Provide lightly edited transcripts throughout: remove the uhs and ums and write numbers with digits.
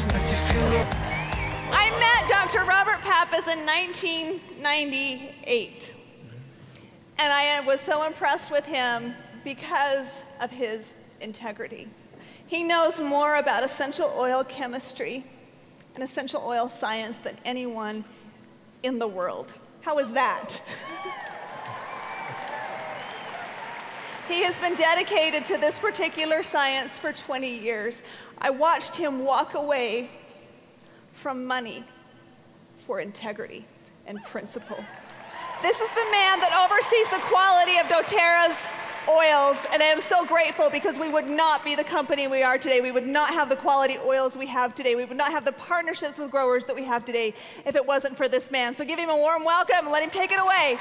I met Dr. Robert Pappas in 1998. And I was so impressed with him because of his integrity. He knows more about essential oil chemistry and essential oil science than anyone in the world. How is that? He has been dedicated to this particular science for 20 years. I watched him walk away from money for integrity and principle. This is the man that oversees the quality of doTERRA's oils, and I am so grateful because we would not be the company we are today. We would not have the quality oils we have today. We would not have the partnerships with growers that we have today if it wasn't for this man. So give him a warm welcome and let him take it away.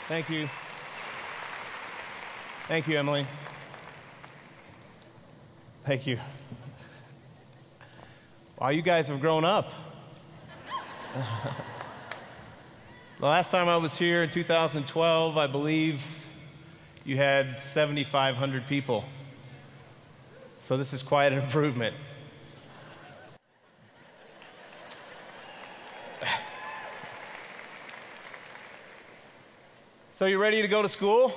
Thank you. Thank you, Emily. Thank you. Wow, you guys have grown up. The last time I was here in 2012, I believe you had 7,500 people. So this is quite an improvement. So you ready to go to school?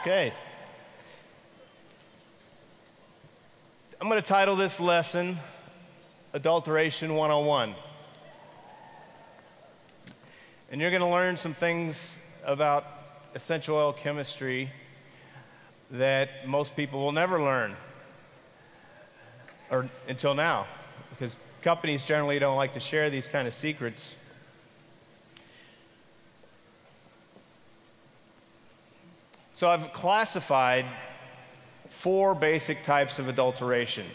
Okay. I'm going to title this lesson, Adulteration 101. And you're going to learn some things about essential oil chemistry that most people will never learn, or until now, because companies generally don't like to share these kind of secrets. So I've classified 4 basic types of adulteration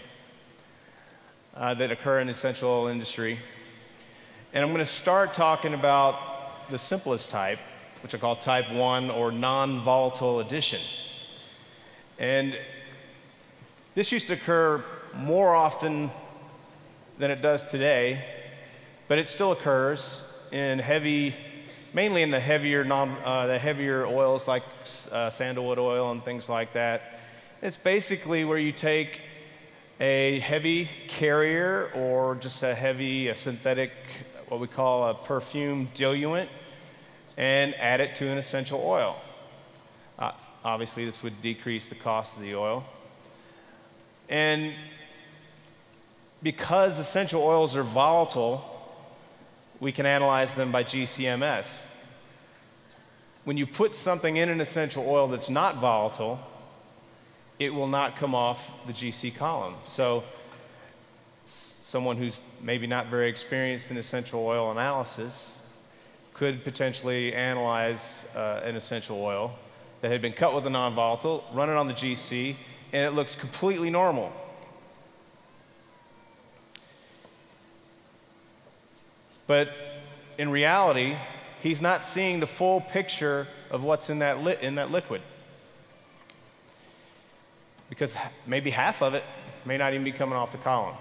that occur in the essential oil industry. And I'm going to start talking about the simplest type, which I call type 1, or non-volatile addition. And this used to occur more often than it does today, but it still occurs in mainly in the heavier oils like sandalwood oil and things like that. It's basically where you take a heavy carrier or just a synthetic, what we call a perfume diluent, and add it to an essential oil. Obviously, this would decrease the cost of the oil. And because essential oils are volatile, we can analyze them by GCMS. When you put something in an essential oil that's not volatile, it will not come off the GC column. So someone who's maybe not very experienced in essential oil analysis could potentially analyze an essential oil that had been cut with a non-volatile, run it on the GC, and it looks completely normal. But in reality, he's not seeing the full picture of what's in that liquid. Because maybe half of it may not even be coming off the column.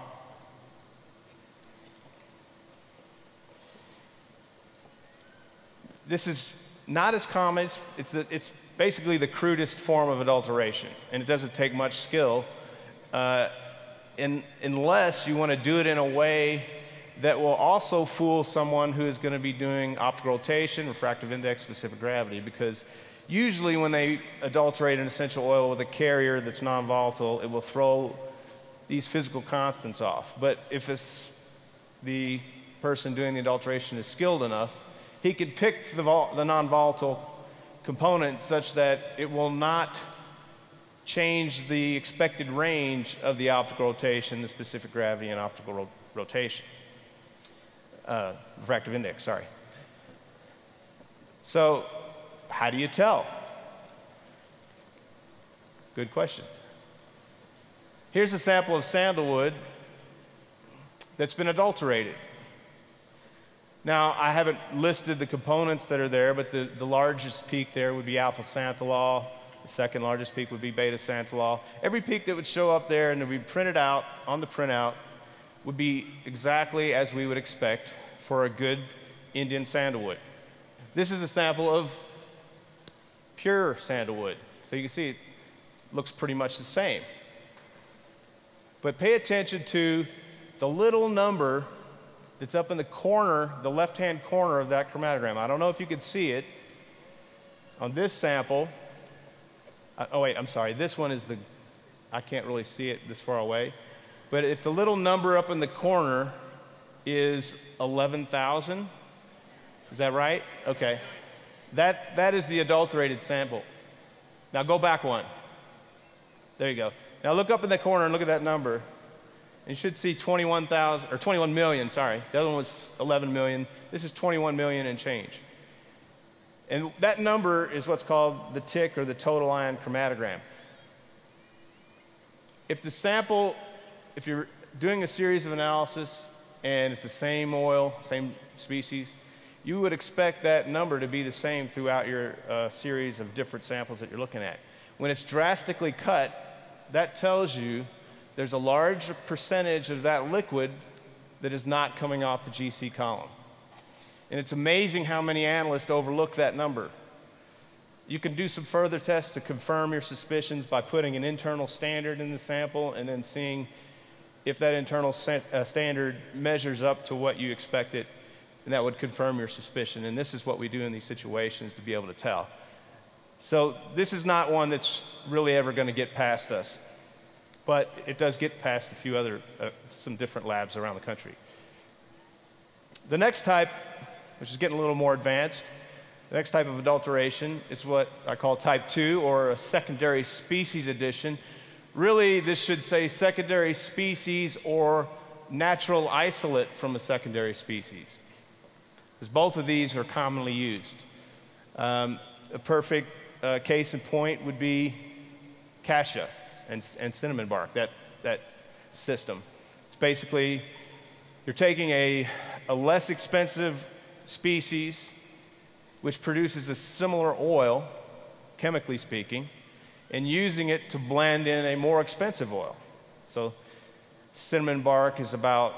This is not as common. It's basically the crudest form of adulteration, and it doesn't take much skill unless you want to do it in a way that will also fool someone who is going to be doing optical rotation, refractive index, specific gravity, because usually when they adulterate an essential oil with a carrier that's non-volatile, it will throw these physical constants off. But if the person doing the adulteration is skilled enough, he could pick the non-volatile component such that it will not change the expected range of the optical rotation, the specific gravity, and optical rotation. Refractive index, sorry. So, how do you tell? Good question. Here's a sample of sandalwood that's been adulterated. Now, I haven't listed the components that are there, but the largest peak there would be alpha xantholol. The second largest peak would be beta xantholol. Every peak that would show up there and to be printed out on the printout would be exactly as we would expect for a good Indian sandalwood. This is a sample of pure sandalwood. So you can see it looks pretty much the same. But pay attention to the little number that's up in the corner, the left-hand corner of that chromatogram. I don't know if you can see it. On this sample, oh wait, I'm sorry, this one is the, I can't really see it this far away. But if the little number up in the corner is 11,000, is that right? Okay. That is the adulterated sample. Now go back one. There you go. Now look up in the corner and look at that number. And you should see 21,000, or 21 million, sorry. The other one was 11 million. This is 21 million and change. And that number is what's called the TIC, or the total ion chromatogram. If the sample, if you're doing a series of analysis and it's the same oil, same species, you would expect that number to be the same throughout your series of different samples that you're looking at. When it's drastically cut, that tells you there's a large percentage of that liquid that is not coming off the GC column. And it's amazing how many analysts overlook that number. You can do some further tests to confirm your suspicions by putting an internal standard in the sample and then seeing if that internal standard measures up to what you expected, and that would confirm your suspicion. And this is what we do in these situations to be able to tell. So this is not one that's really ever going to get past us, but it does get past a few other, some different labs around the country. The next type, which is getting a little more advanced, the next type of adulteration is what I call type 2, or a secondary species addition. Really, this should say secondary species or natural isolate from a secondary species, because both of these are commonly used. A perfect case in point would be cassia and cinnamon bark, that system. It's basically, you're taking a less expensive species which produces a similar oil, chemically speaking, and using it to blend in a more expensive oil. So cinnamon bark is about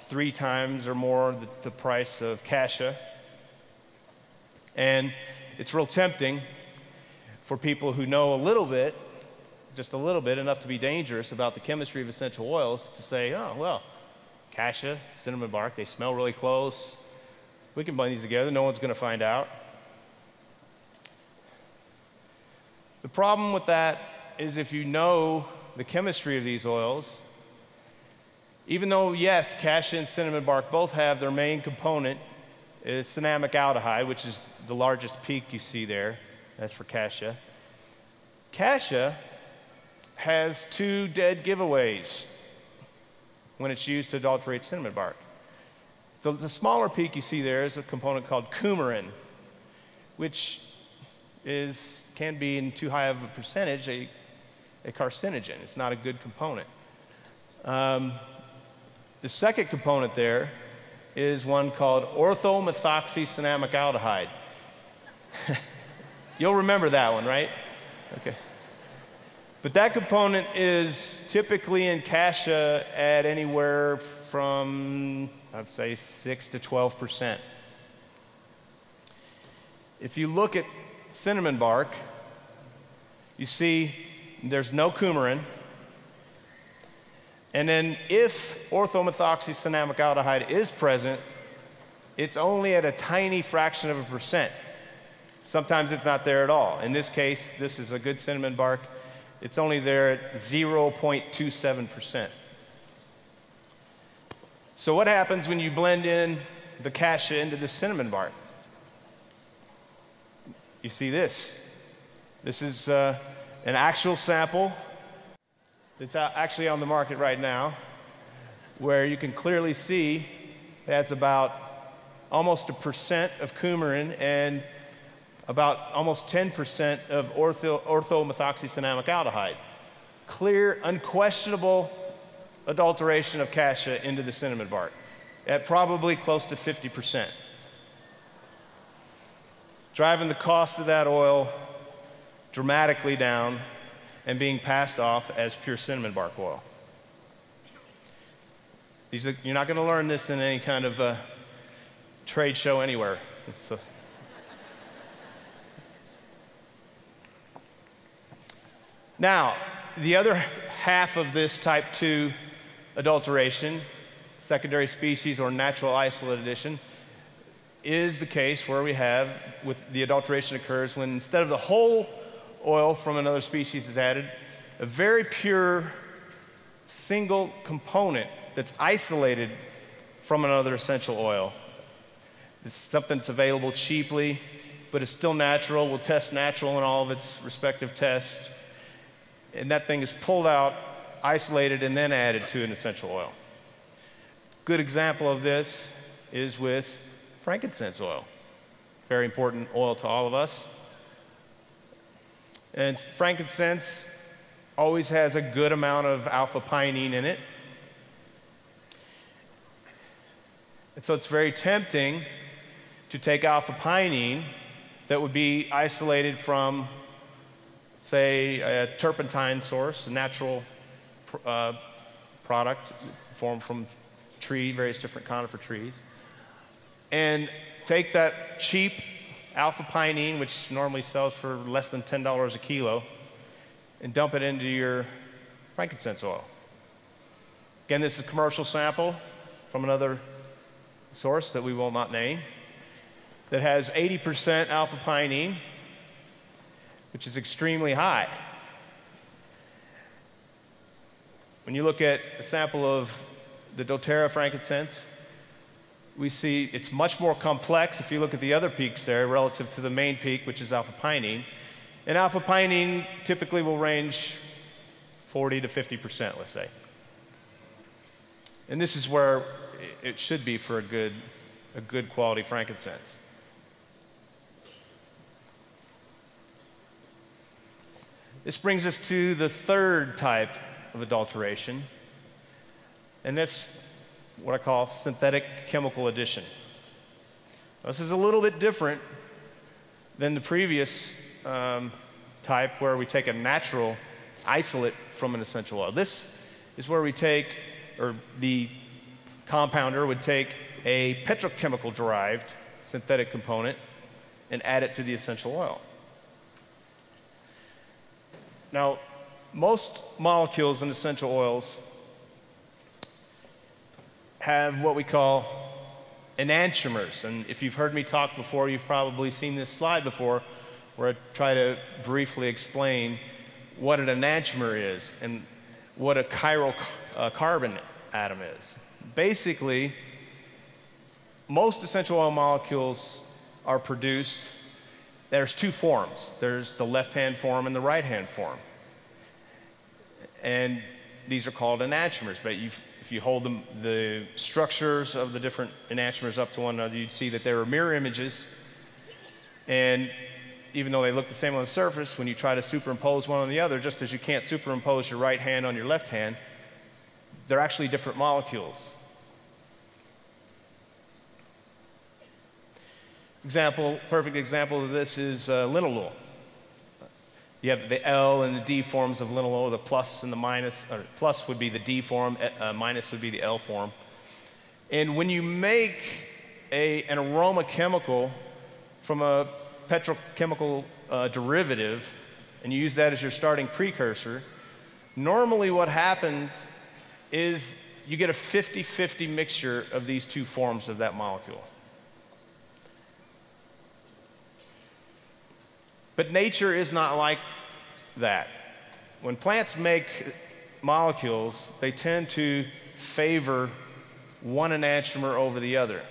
3 times or more the price of cassia. And it's real tempting for people who know a little bit, just a little bit, enough to be dangerous about the chemistry of essential oils, to say, oh, well, cassia, cinnamon bark, they smell really close. We can blend these together, no one's going to find out. The problem with that is if you know the chemistry of these oils, even though, yes, cassia and cinnamon bark both have their main component is cinnamic aldehyde, which is the largest peak you see there. That's for cassia. Cassia has 2 dead giveaways when it's used to adulterate cinnamon bark. The smaller peak you see there is a component called coumarin, which can be in too high of a percentage a carcinogen. It's not a good component. The second component there is one called orthomethoxycinnamic aldehyde. You'll remember that one, right? Okay. But that component is typically in cassia at anywhere from, I'd say, 6 to 12%. If you look at cinnamon bark, you see there's no coumarin. And then if orthomethoxycinnamic aldehyde is present, it's only at a tiny fraction of a percent. Sometimes it's not there at all. In this case, this is a good cinnamon bark. It's only there at 0.27%. So what happens when you blend in the cassia into the cinnamon bark? You see this. This is an actual sample that's actually on the market right now, where you can clearly see it has about almost 1% of coumarin and about almost 10% of orthomethoxycinnamic aldehyde. Clear, unquestionable adulteration of cassia into the cinnamon bark at probably close to 50%. Driving the cost of that oil dramatically down and being passed off as pure cinnamon bark oil. You're not going to learn this in any kind of trade show anywhere. Now, the other half of this type 2 adulteration, secondary species or natural isolate addition, is the case where we have, with the adulteration occurs when instead of the whole oil from another species is added, a very pure single component that's isolated from another essential oil. It's something that's available cheaply, but it's still natural. We'll test natural in all of its respective tests. And that thing is pulled out, isolated, and then added to an essential oil. Good example of this is with frankincense oil. Very important oil to all of us. And frankincense always has a good amount of alpha-pinene in it. And so it's very tempting to take alpha-pinene that would be isolated from, say, a turpentine source, a natural product formed from various different conifer trees, and take that cheap alpha-pinene, which normally sells for less than $10 a kilo, and dump it into your frankincense oil. Again, this is a commercial sample from another source that we will not name that has 80% alpha-pinene, which is extremely high. When you look at a sample of the doTERRA frankincense, we see it's much more complex if you look at the other peaks there relative to the main peak, which is alpha-pinene. And alpha-pinene typically will range 40 to 50%, let's say. And this is where it should be for a good quality frankincense. This brings us to the third type of adulteration, and that's what I call synthetic chemical addition. Now, this is a little bit different than the previous type where we take a natural isolate from an essential oil. This is where we take, or the compounder would take a petrochemical derived synthetic component and add it to the essential oil. Now, most molecules in essential oils have what we call enantiomers. And if you've heard me talk before, you've probably seen this slide before where I try to briefly explain what an enantiomer is and what a chiral carbon atom is. Basically, most essential oil molecules are produced, there's two forms. There's the left-hand form and the right-hand form. And these are called enantiomers, but if you hold the structures of the different enantiomers up to one another, you'd see that there are mirror images. And even though they look the same on the surface, when you try to superimpose one on the other, just as you can't superimpose your right hand on your left hand, they're actually different molecules. Perfect example of this is linalool. You have the L and the D forms of linalool, the plus and the minus, or plus would be the D form, minus would be the L form. And when you make an aroma chemical from a petrochemical derivative, and you use that as your starting precursor, normally what happens is you get a 50-50 mixture of these two forms of that molecule. But nature is not like that. When plants make molecules, they tend to favor one enantiomer over the other.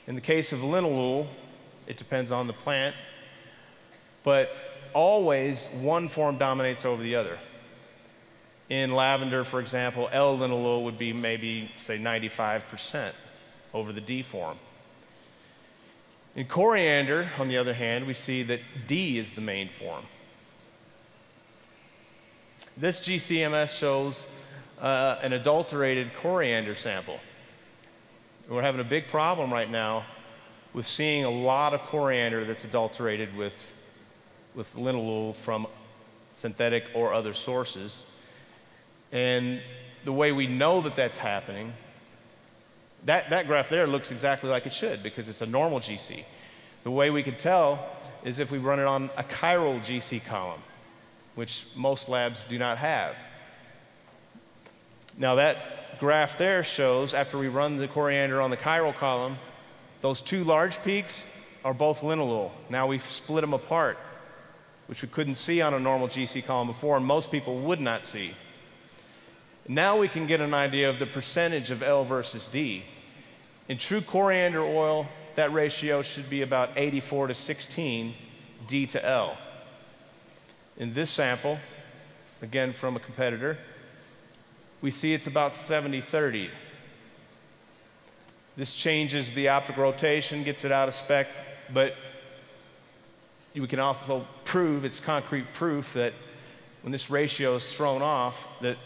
In the case of linalool, it depends on the plant, but always one form dominates over the other. In lavender, for example, L-linalool would be maybe, say, 95% over the D form. In coriander, on the other hand, we see that D is the main form. This GCMS shows an adulterated coriander sample. We're having a big problem right now with seeing a lot of coriander that's adulterated with linalool from synthetic or other sources. And the way we know that that's happening, that graph there looks exactly like it should because it's a normal GC. The way we could tell is if we run it on a chiral GC column. which most labs do not have. Now that graph there shows, after we run the coriander on the chiral column, those two large peaks are both linalool. Now we've split them apart, which we couldn't see on a normal GC column before, and most people would not see. Now we can get an idea of the percentage of L versus D. In true coriander oil, that ratio should be about 84 to 16, D to L. In this sample, again from a competitor, we see it's about 70-30. This changes the optic rotation, gets it out of spec, but we can also prove, it's concrete proof, that when this ratio is thrown off, that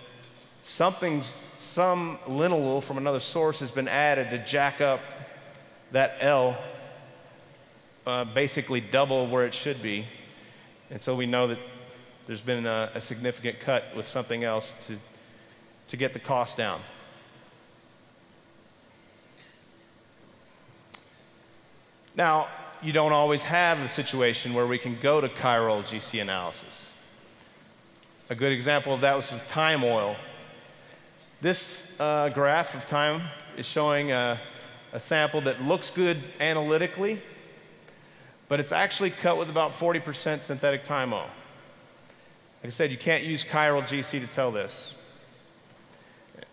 some linalool from another source has been added to jack up that L, basically double where it should be. And so we know that there's been a significant cut with something else to get the cost down. Now, you don't always have a situation where we can go to chiral GC analysis. A good example of that was with thyme oil. This graph of thyme is showing a sample that looks good analytically, but it's actually cut with about 40% synthetic thyme oil. Like I said, you can't use chiral GC to tell this.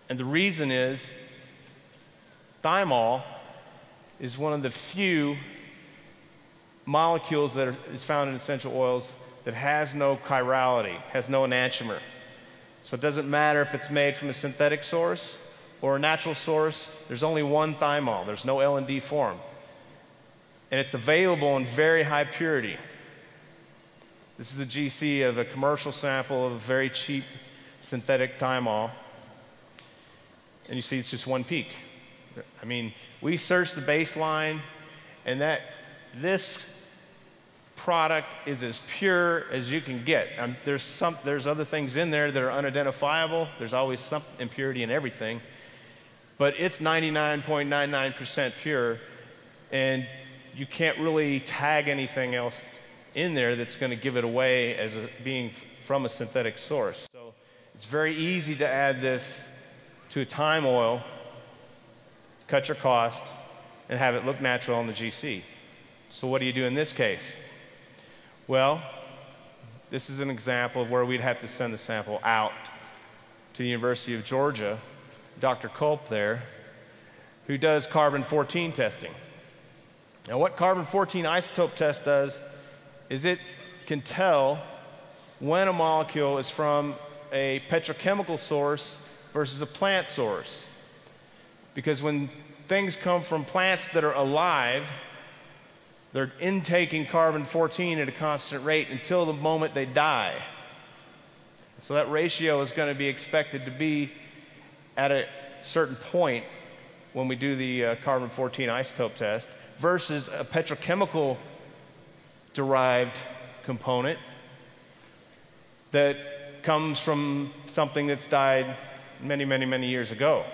And the reason is thymol is one of the few molecules that is found in essential oils that has no chirality, has no enantiomer. So it doesn't matter if it's made from a synthetic source or a natural source, there's only one thymol, there's no L and D form. And it's available in very high purity. This is a GC of a commercial sample of a very cheap synthetic thymol. And you see it's just one peak. I mean, we searched the baseline, and this product is as pure as you can get. There's other things in there that are unidentifiable. There's always some impurity in everything. But it's 99.99% pure, and you can't really tag anything else in there that's going to give it away as being from a synthetic source. So it's very easy to add this to a thyme oil, cut your cost, and have it look natural on the GC. So what do you do in this case? Well, this is an example of where we'd have to send the sample out to the University of Georgia, Dr. Culp there, who does carbon-14 testing. Now what carbon-14 isotope test does is it can tell when a molecule is from a petrochemical source versus a plant source. Because when things come from plants that are alive, they're intaking carbon-14 at a constant rate until the moment they die. So that ratio is going to be expected to be at a certain point when we do the carbon-14 isotope test versus a petrochemical derived component that comes from something that's died many, many, many years ago.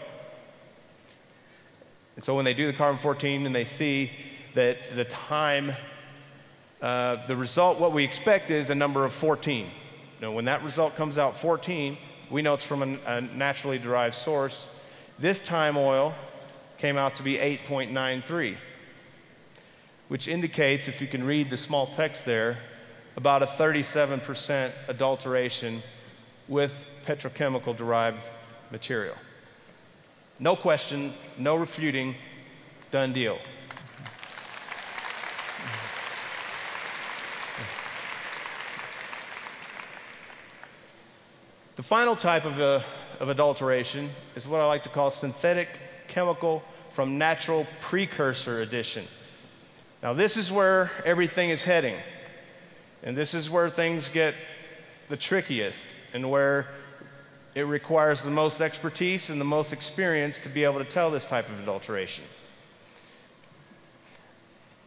And so when they do the carbon-14 and they see that the time, the result, what we expect is a number of 14. Now, when that result comes out 14, we know it's from a naturally derived source. This thyme oil came out to be 8.93, which indicates, if you can read the small text there, about a 37% adulteration with petrochemical derived material. No question, no refuting, done deal. The final type of adulteration is what I like to call synthetic chemical from natural precursor addition. Now this is where everything is heading, and this is where things get the trickiest and where it requires the most expertise and the most experience to be able to tell this type of adulteration.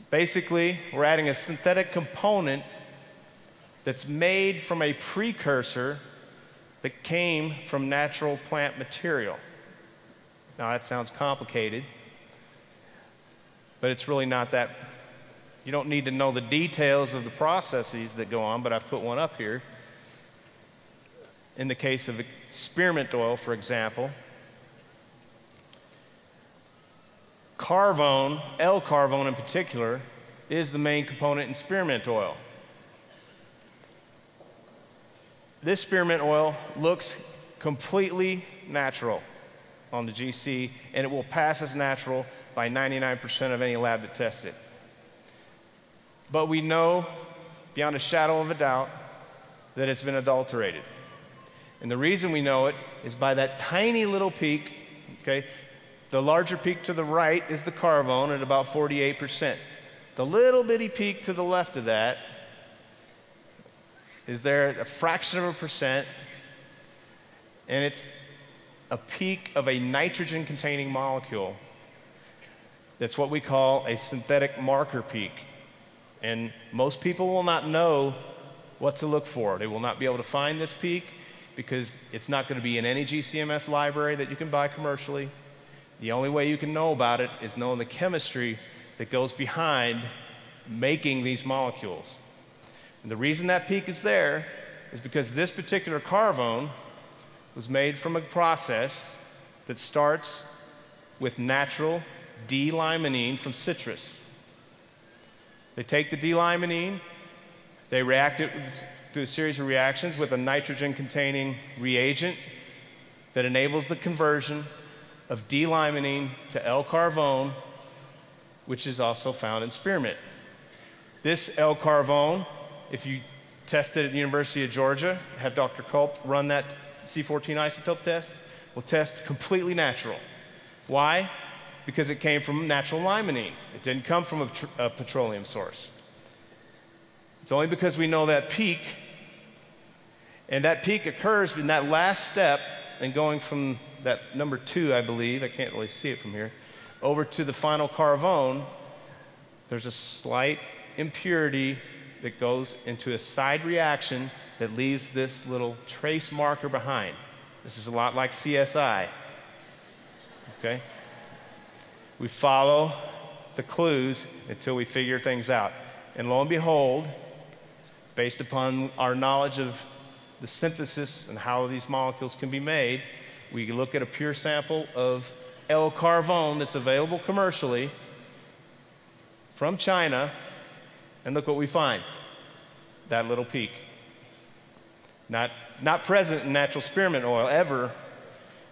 Basically, we're adding a synthetic component that's made from a precursor that came from natural plant material. Now that sounds complicated, but it's really not that. You don't need to know the details of the processes that go on, but I've put one up here. in the case of spearmint oil, for example, carvone, L-carvone in particular, is the main component in spearmint oil. This spearmint oil looks completely natural on the GC, and it will pass as natural by 99% of any lab that tests it. But we know, beyond a shadow of a doubt, that it's been adulterated. And the reason we know it is by that tiny little peak, okay? The larger peak to the right is the carvone at about 48%. The little bitty peak to the left of that is there at a fraction of a percent, and it's a peak of a nitrogen-containing molecule. That's what we call a synthetic marker peak. And most people will not know what to look for. They will not be able to find this peak because it's not going to be in any GCMS library that you can buy commercially. The only way you can know about it is knowing the chemistry that goes behind making these molecules. And the reason that peak is there is because this particular carvone was made from a process that starts with natural D-limonene from citrus. They take the D-limonene, they react it through a series of reactions with a nitrogen-containing reagent that enables the conversion of D-limonene to L-carvone, which is also found in spearmint. This L-carvone, if you test it at the University of Georgia, have Dr. Culp run that C14 isotope test, will test completely natural. Why? Because it came from natural limonene. It didn't come from a petroleum source. It's only because we know that peak, and that peak occurs in that last step and going from that number 2, I believe, I can't really see it from here, over to the final carvone. There's a slight impurity that goes into a side reaction that leaves this little trace marker behind. This is a lot like CSI, okay? We follow the clues until we figure things out. And lo and behold, based upon our knowledge of the synthesis and how these molecules can be made, we look at a pure sample of L-carvone that's available commercially from China, and look what we find. That little peak. Not present in natural spearmint oil ever.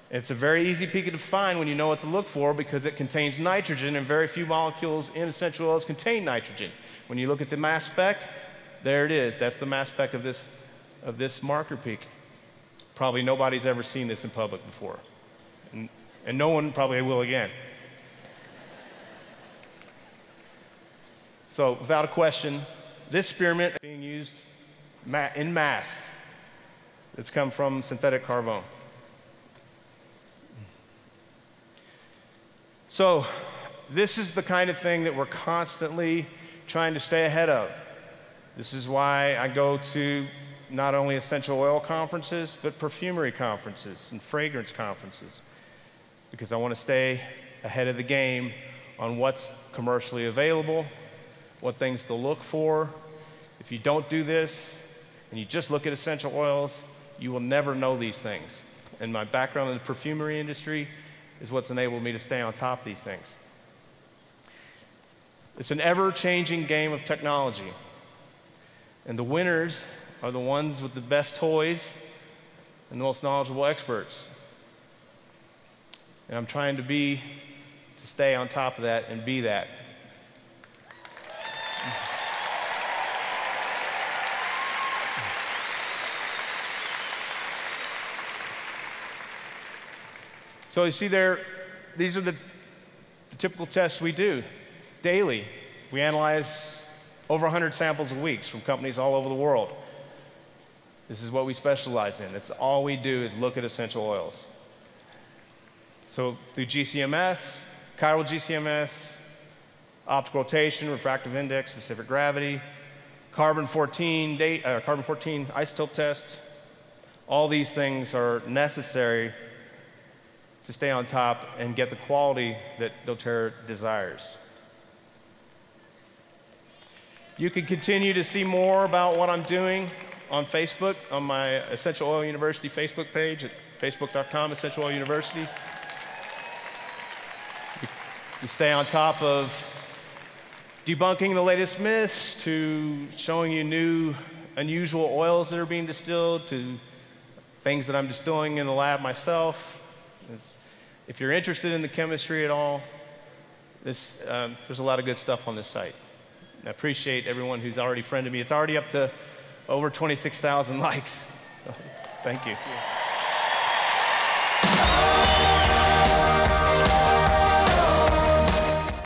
It's a very easy peak to find when you know what to look for because it contains nitrogen, and very few molecules in essential oils contain nitrogen. When you look at the mass spec, there it is. That's the mass spec of this marker peak. Probably nobody's ever seen this in public before. And no one probably will again. So without a question, this spearmint is being used in mass. It's come from synthetic carvone. So this is the kind of thing that we're constantly trying to stay ahead of. This is why I go to not only essential oil conferences, but perfumery conferences and fragrance conferences, because I want to stay ahead of the game on what's commercially available, what things to look for. If you don't do this and you just look at essential oils, you will never know these things. And my background in the perfumery industry is what's enabled me to stay on top of these things. It's an ever-changing game of technology. And the winners are the ones with the best toys and the most knowledgeable experts. And I'm trying to stay on top of that and be that. So you see there, these are the typical tests we do daily. We analyze over 100 samples a week from companies all over the world. This is what we specialize in. That's all we do is look at essential oils. So through GCMS, chiral GCMS, optical rotation, refractive index, specific gravity, carbon-14 isotope test, all these things are necessary to stay on top and get the quality that doTERRA desires. You can continue to see more about what I'm doing on Facebook, on my Essential Oil University Facebook page at facebook.com, Essential Oil University. You stay on top of debunking the latest myths, to showing you new, unusual oils that are being distilled, to things that I'm just doing in the lab myself. If you're interested in the chemistry at all, there's a lot of good stuff on this site. I appreciate everyone who's already friended me. It's already up to over 26,000 likes. So, thank you.